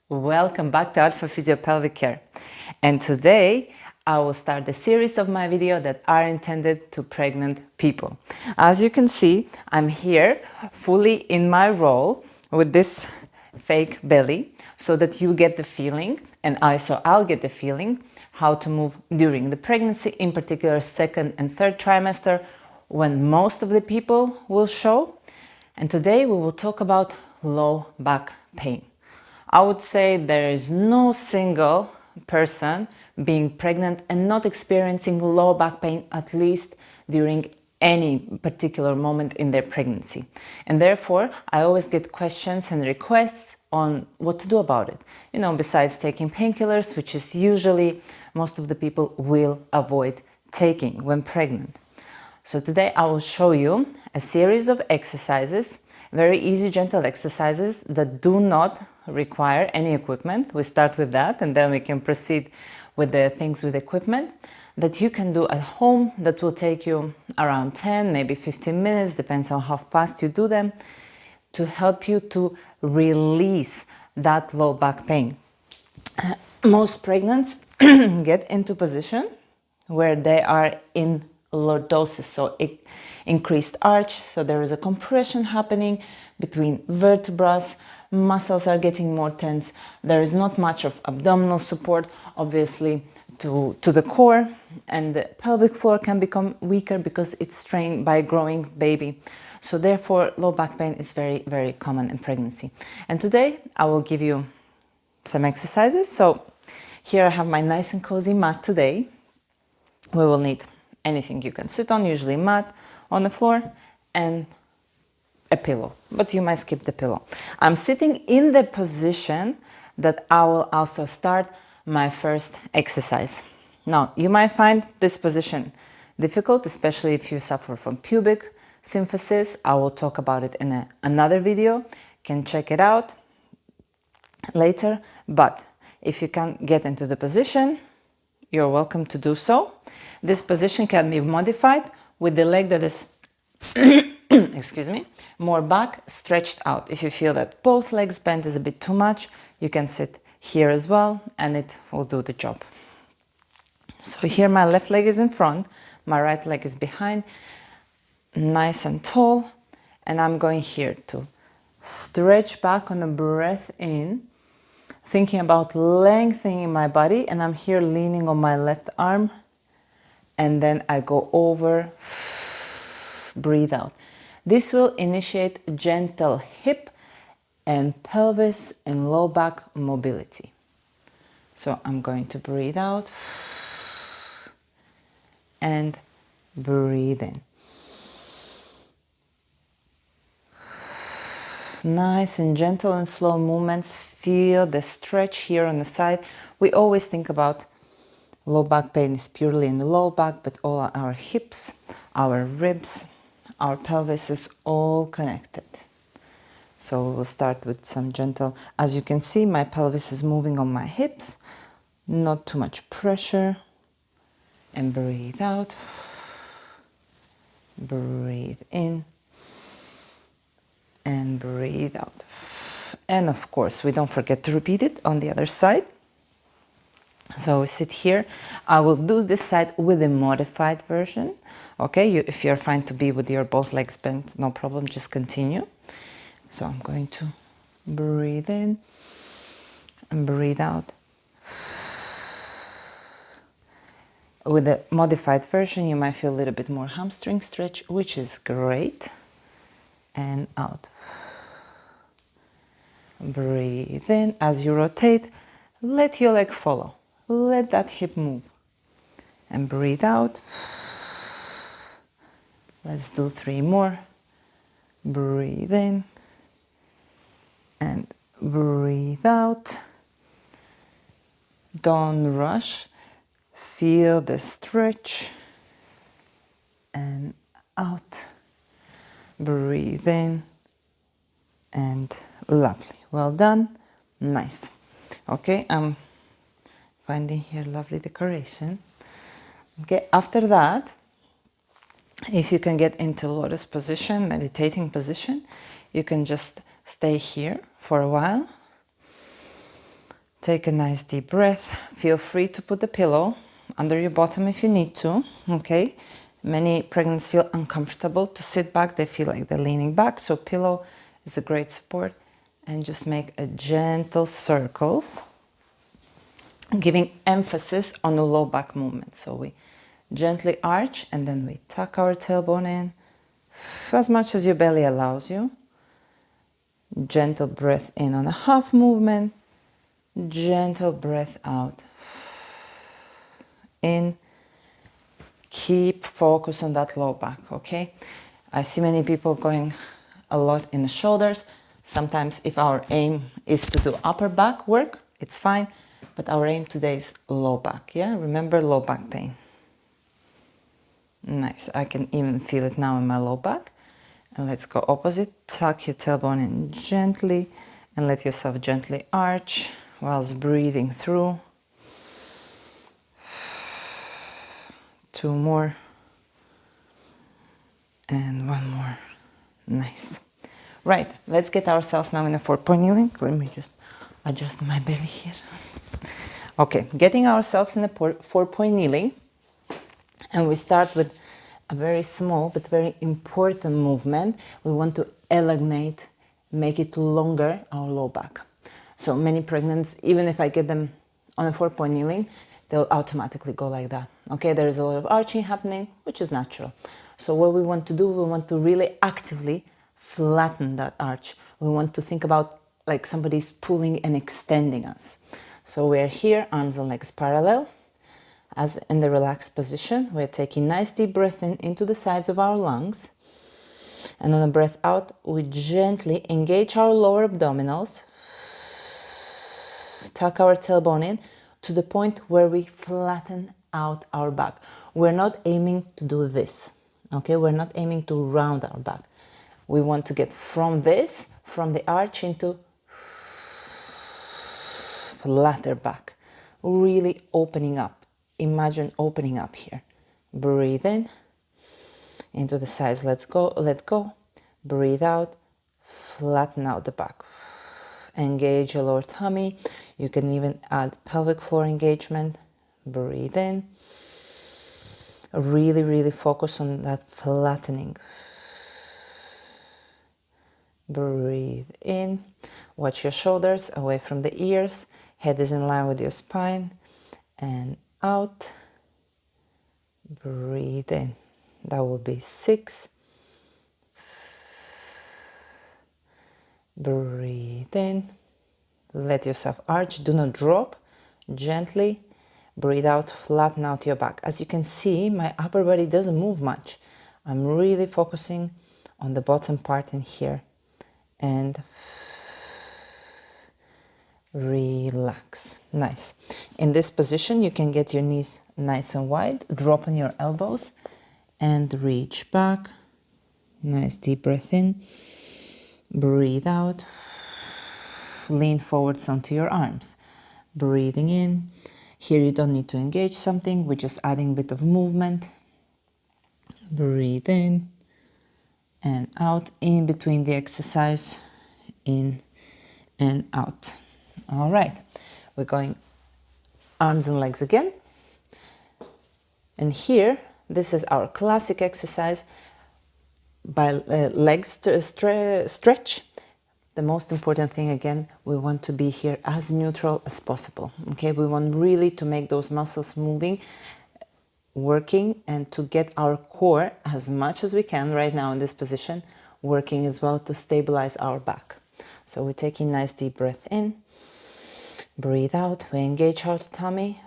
Welcome back to Art for Physiopelvic Care. And today I will start a series of my videos that are intended to pregnant people. As you can see, I'm here fully in my role with this fake belly so that you get the feeling, and I'll get the feeling how to move during the pregnancy, in particular second and third trimester, when most of the people will show. And today we will talk about low back pain. I would say there is no single person being pregnant and not experiencing low back pain, at least during any particular moment in their pregnancy. And therefore, I always get questions and requests on what to do about it. Besides taking painkillers, which is usually most of the people will avoid taking when pregnant. So today I will show you a series of exercises, very easy, gentle exercises that do not require any equipment. We start with that and then we can proceed with the things with equipment that you can do at home that will take you around 10, maybe 15 minutes, depends on how fast you do them, to help you to release that low back pain. Most pregnants get into position where they are in lordosis, so increased arch, so there is a compression happening between vertebrae, muscles are getting more tense, there is not much of abdominal support, obviously, to the core, and the pelvic floor can become weaker because it's strained by a growing baby. So therefore, low back pain is very, very common in pregnancy. And today I will give you some exercises. So here I have my nice and cozy mat today. We will need anything you can sit on, usually mat on the floor, and a pillow, but you might skip the pillow. I'm sitting in the position that I will also start my first exercise. Now, you might find this position difficult, especially if you suffer from pubic symphysis. I will talk about it in another video. You can check it out later, but if you can't get into the position, you're welcome to do so. This position can be modified with the leg that is excuse me, more back, stretched out. If you feel that both legs bent is a bit too much, you can sit here as well and it will do the job. So here my left leg is in front, my right leg is behind, nice and tall, and I'm going here to stretch back on the breath in, thinking about lengthening my body, and I'm here leaning on my left arm, and then I go over, breathe out. This will initiate gentle hip and pelvis and low back mobility. So I'm going to breathe out and breathe in. Nice and gentle and slow movements. Feel the stretch here on the side. We always think about low back pain is purely in the low back, but all our hips, our ribs, our pelvis is all connected. So we'll start with some gentle, as you can see, my pelvis is moving on my hips, not too much pressure, and breathe out, breathe in, and breathe out. And of course, we don't forget to repeat it on the other side. So we sit here. I will do this side with a modified version. Okay, if you're fine to be with your both legs bent, no problem, just continue. So I'm going to breathe in and breathe out. With the modified version, you might feel a little bit more hamstring stretch, which is great. And out. Breathe in. As you rotate, let your leg follow. Let that hip move. And breathe out. Let's do 3 more. Breathe in. And breathe out. Don't rush. Feel the stretch. And out. Breathe in. And lovely. Well done. Nice. Okay, I'm finding here lovely decoration. Okay, after that, if you can get into lotus position, meditating position, you can just stay here for a while. Take a nice deep breath. Feel free to put the pillow under your bottom if you need to, okay? Many pregnants feel uncomfortable to sit back. They feel like they're leaning back, so pillow is a great support. And just make a gentle circles, giving emphasis on the low back movement. So we gently arch and then we tuck our tailbone in as much as your belly allows you. Gentle breath in on a half movement, gentle breath out. In, keep focus on that low back, okay? I see many people going a lot in the shoulders. Sometimes if our aim is to do upper back work, it's fine, but our aim today is low back, yeah? Remember low back pain. Nice, I can even feel it now in my low back. And let's go opposite. Tuck your tailbone in gently and let yourself gently arch whilst breathing through. 2 more. And 1 more. Nice. Right, let's get ourselves now in a 4-point kneeling. Let me just adjust my belly here. Okay, getting ourselves in a 4-point kneeling. And we start with a very small but very important movement. We want to elongate, make it longer, our low back. So many pregnants, even if I get them on a 4-point kneeling, they'll automatically go like that. Okay, there is a lot of arching happening, which is natural. So what we want to do, we want to really actively flatten that arch. We want to think about like somebody's pulling and extending us. So we're here, arms and legs parallel. As in the relaxed position, we're taking nice deep breath in into the sides of our lungs. And on a breath out, we gently engage our lower abdominals, tuck our tailbone in to the point where we flatten out our back. We're not aiming to do this, okay? We're not aiming to round our back. We want to get from this, from the arch into flatter back, really opening up. Imagine opening up here. Breathe in into the sides. Let's go, let go. Breathe out, flatten out the back. Engage your lower tummy. You can even add pelvic floor engagement. Breathe in. Really, really focus on that flattening. Breathe in. Watch your shoulders away from the ears. Head is in line with your spine. And out. Breathe in. That will be 6. Breathe in. Let yourself arch. Do not drop. Gently. Breathe out. Flatten out your back. As you can see, my upper body doesn't move much. I'm really focusing on the bottom part in here. And relax. Nice. In this position, you can get your knees nice and wide, drop on your elbows, and reach back. Nice deep breath in. Breathe out. Lean forwards onto your arms. Breathing in. Here you don't need to engage something. We're just adding a bit of movement. Breathe in and out. In between the exercise, in and out. All right, we're going arms and legs again. And here, this is our classic exercise by legs stretch. The most important thing, again, we want to be here as neutral as possible. Okay, we want really to make those muscles moving, working, and to get our core as much as we can right now in this position, working as well to stabilize our back. So we're taking nice deep breath in. Breathe out, we engage our tummy,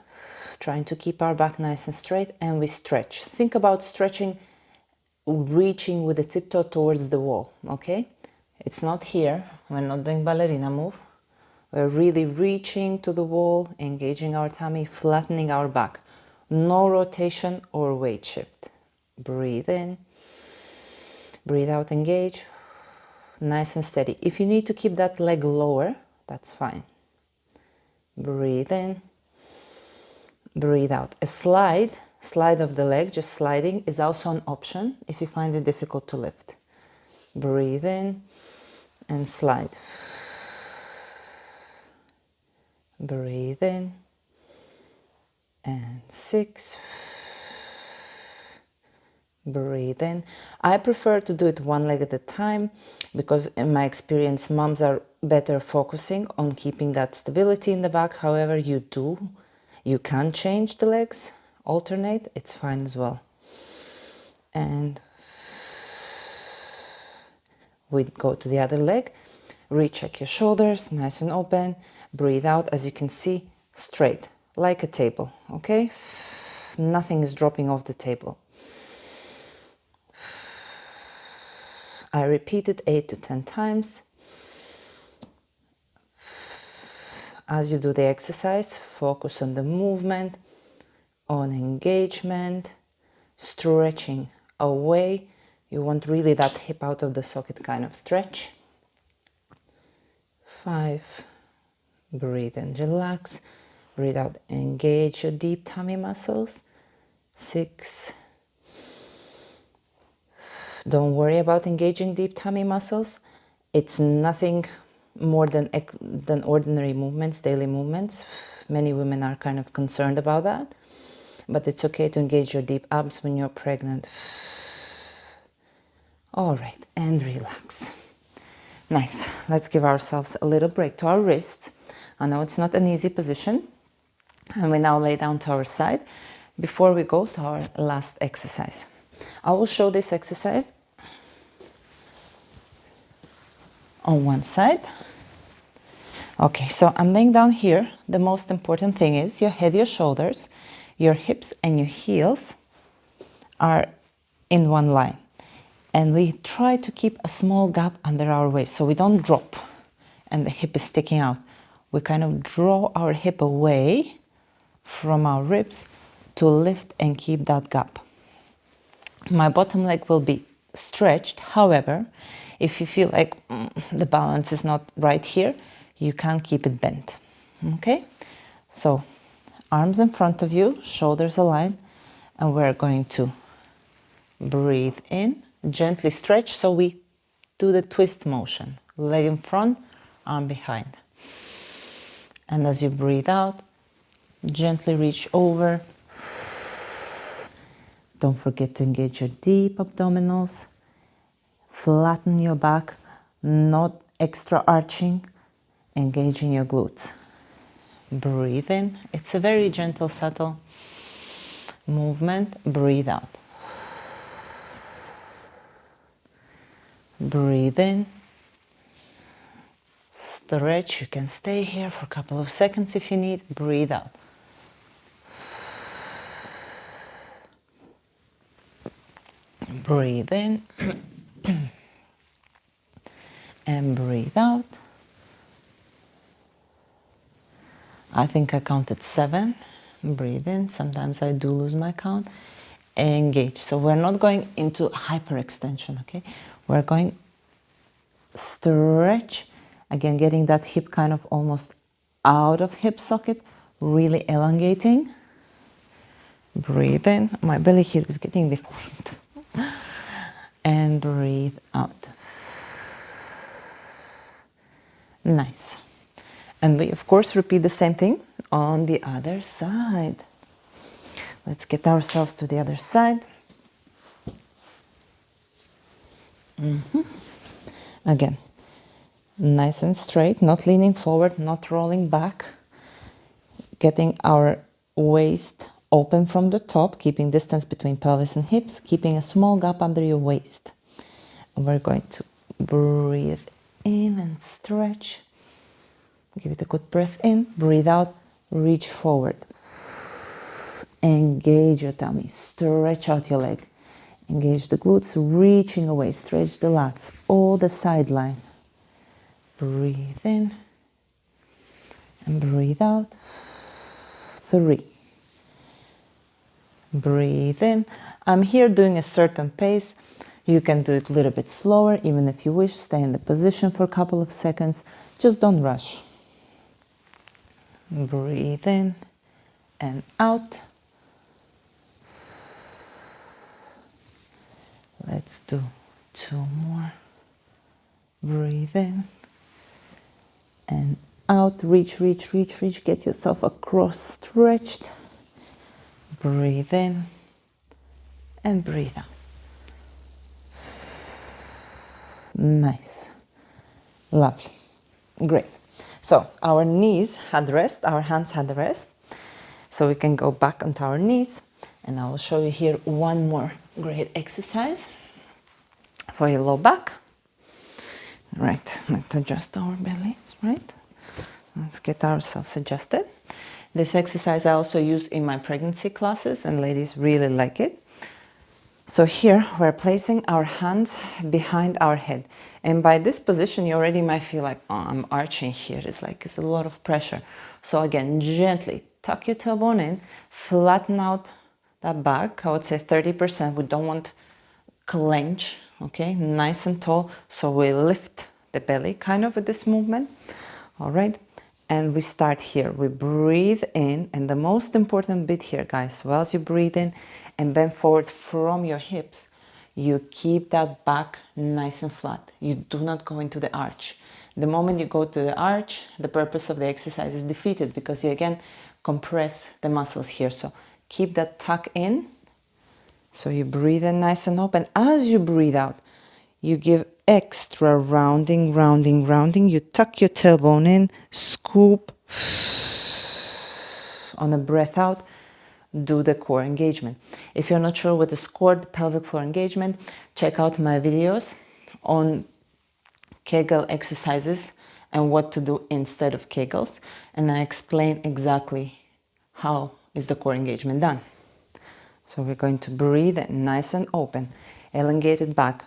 trying to keep our back nice and straight, and we stretch. Think about stretching, reaching with the tiptoe towards the wall, okay? It's not here, we're not doing ballerina move. We're really reaching to the wall, engaging our tummy, flattening our back. No rotation or weight shift. Breathe in, breathe out, engage, nice and steady. If you need to keep that leg lower, that's fine. Breathe in, breathe out. A slide of the leg, just sliding, is also an option if you find it difficult to lift. Breathe in and slide. breathe in, and 6, breathe in. I prefer to do it one leg at a time because in my experience moms are better focusing on keeping that stability in the back. However, you can change the legs, alternate, it's fine as well. And we go to the other leg, recheck your shoulders, nice and open, breathe out, as you can see, straight, like a table, okay? Nothing is dropping off the table. I repeat it 8 to 10 times. As you do the exercise, focus on the movement, on engagement, stretching away. You want really that hip out of the socket kind of stretch. 5, breathe and relax. Breathe out, engage your deep tummy muscles. 6, don't worry about engaging deep tummy muscles. It's nothing more than ordinary movements, daily movements. Many women are kind of concerned about that, but it's okay to engage your deep abs when you're pregnant. All right, and relax. Nice. Let's give ourselves a little break to our wrists. I know it's not an easy position, and we now lay down to our side before we go to our last exercise. I will show this exercise on one side. Okay, so I'm laying down here. The most important thing is your head, your shoulders, your hips and your heels are in one line. And we try to keep a small gap under our waist so we don't drop and the hip is sticking out. We kind of draw our hip away from our ribs to lift and keep that gap. My bottom leg will be stretched. However, if you feel like the balance is not right here, you can keep it bent. Okay? So, arms in front of you, shoulders aligned, and we're going to breathe in, gently stretch, so we do the twist motion. Leg in front, arm behind. And as you breathe out, gently reach over. Don't forget to engage your deep abdominals. Flatten your back, not extra arching. Engaging your glutes. Breathe in. It's a very gentle, subtle movement. Breathe out. Breathe in. Stretch. You can stay here for a couple of seconds if you need. Breathe out. Breathe in. And breathe out. I think I counted 7. Breathe in. Sometimes I do lose my count. Engage. So we're not going into hyperextension, okay? We're going stretch. Again, getting that hip kind of almost out of hip socket, really elongating. Breathe in. My belly here is getting deformed. And breathe out. Nice. And we, of course, repeat the same thing on the other side. Let's get ourselves to the other side. Again, nice and straight, not leaning forward, not rolling back. Getting our waist open from the top, keeping distance between pelvis and hips, keeping a small gap under your waist. And we're going to breathe in and stretch. Give it a good breath in, breathe out, reach forward. Engage your tummy, stretch out your leg. Engage the glutes, reaching away, stretch the lats, all the sideline. Breathe in and breathe out. 3. Breathe in. I'm here doing a certain pace. You can do it a little bit slower, even if you wish. Stay in the position for a couple of seconds. Just don't rush. Breathe in and out. Let's do 2 more. Breathe in and out, reach, reach, reach, reach, get yourself across, stretched. Breathe in and breathe out. Nice. Lovely. Great. So our knees had rest, our hands had rest. So we can go back onto our knees, and I will show you here one more great exercise for your low back. Right, let's adjust our bellies, right? Let's get ourselves adjusted. This exercise I also use in my pregnancy classes, and ladies really like it. So here we're placing our hands behind our head. And by this position, you already might feel like, oh, I'm arching here. It's a lot of pressure. So again, gently tuck your tailbone in, flatten out that back. I would say 30%. We don't want clench, okay? Nice and tall. So we lift the belly kind of with this movement. All right. And we start here. We breathe in. And the most important bit here, guys, whilst you breathe in and bend forward from your hips, you keep that back nice and flat. You do not go into the arch. The moment you go to the arch, the purpose of the exercise is defeated because you again compress the muscles here. So keep that tuck in. So you breathe in nice and open. As you breathe out, you give extra rounding, rounding, rounding. You tuck your tailbone in, scoop. On the breath out, do the core engagement. If you're not sure what is core, the pelvic floor engagement, check out my videos on Kegel exercises and what to do instead of Kegels. And I explain exactly how is the core engagement done. So we're going to breathe nice and open, elongated back.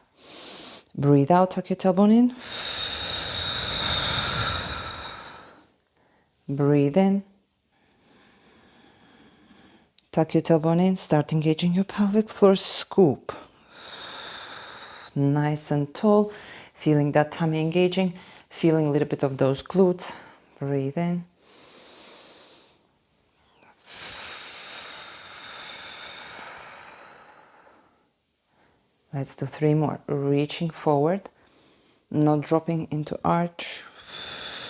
Breathe out, tuck your tailbone in. Breathe in. Tuck your tailbone in, start engaging your pelvic floor, scoop. Nice and tall, feeling that tummy engaging, feeling a little bit of those glutes. Breathe in. Let's do 3 more. Reaching forward, not dropping into arch.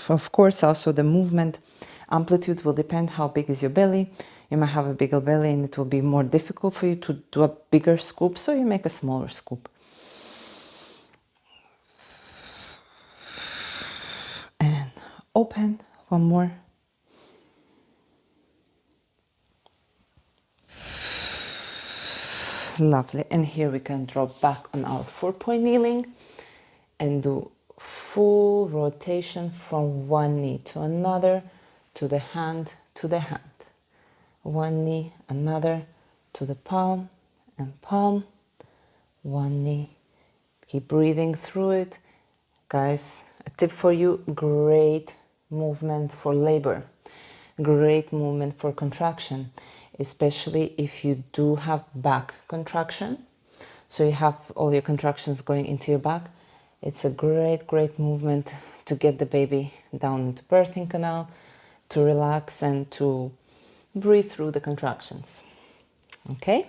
Of course, also the movement amplitude will depend how big is your belly. You might have a bigger belly and it will be more difficult for you to do a bigger scoop, so you make a smaller scoop. And open, one more. Lovely. And here we can drop back on our 4-point kneeling and do full rotation from one knee to another, to the hand, to the hand. One knee, another, to the palm and palm. One knee. Keep breathing through it. Guys, a tip for you, great movement for labor. Great movement for contraction, especially if you do have back contraction. So you have all your contractions going into your back. It's a great, great movement to get the baby down into birthing canal, to relax and to breathe through the contractions. Okay?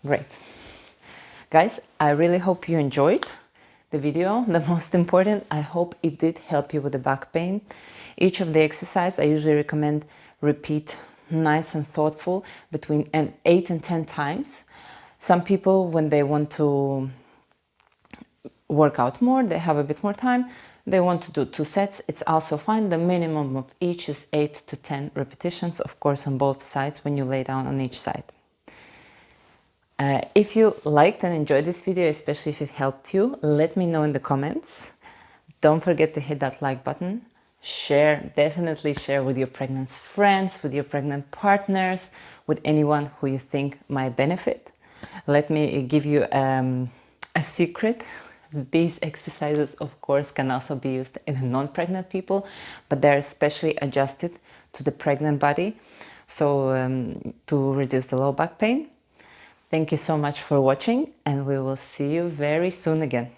Great. Guys, I really hope you enjoyed the video. The most important, I hope it did help you with the back pain. Each of the exercise, I usually recommend repeat nice and thoughtful between 8 and 10 times. Some people, when they want to work out more, they have a bit more time, they want to do 2 sets, it's also fine. The minimum of each is 8 to 10 repetitions, of course, on both sides when you lay down on each side. If you liked and enjoyed this video, especially if it helped you, let me know in the comments. Don't forget to hit that like button. Share, definitely share with your pregnant friends, with your pregnant partners, with anyone who you think might benefit. Let me give you a secret. These exercises, of course, can also be used in non-pregnant people, but they're especially adjusted to the pregnant body, so to reduce the low back pain. Thank you so much for watching, and we will see you very soon again.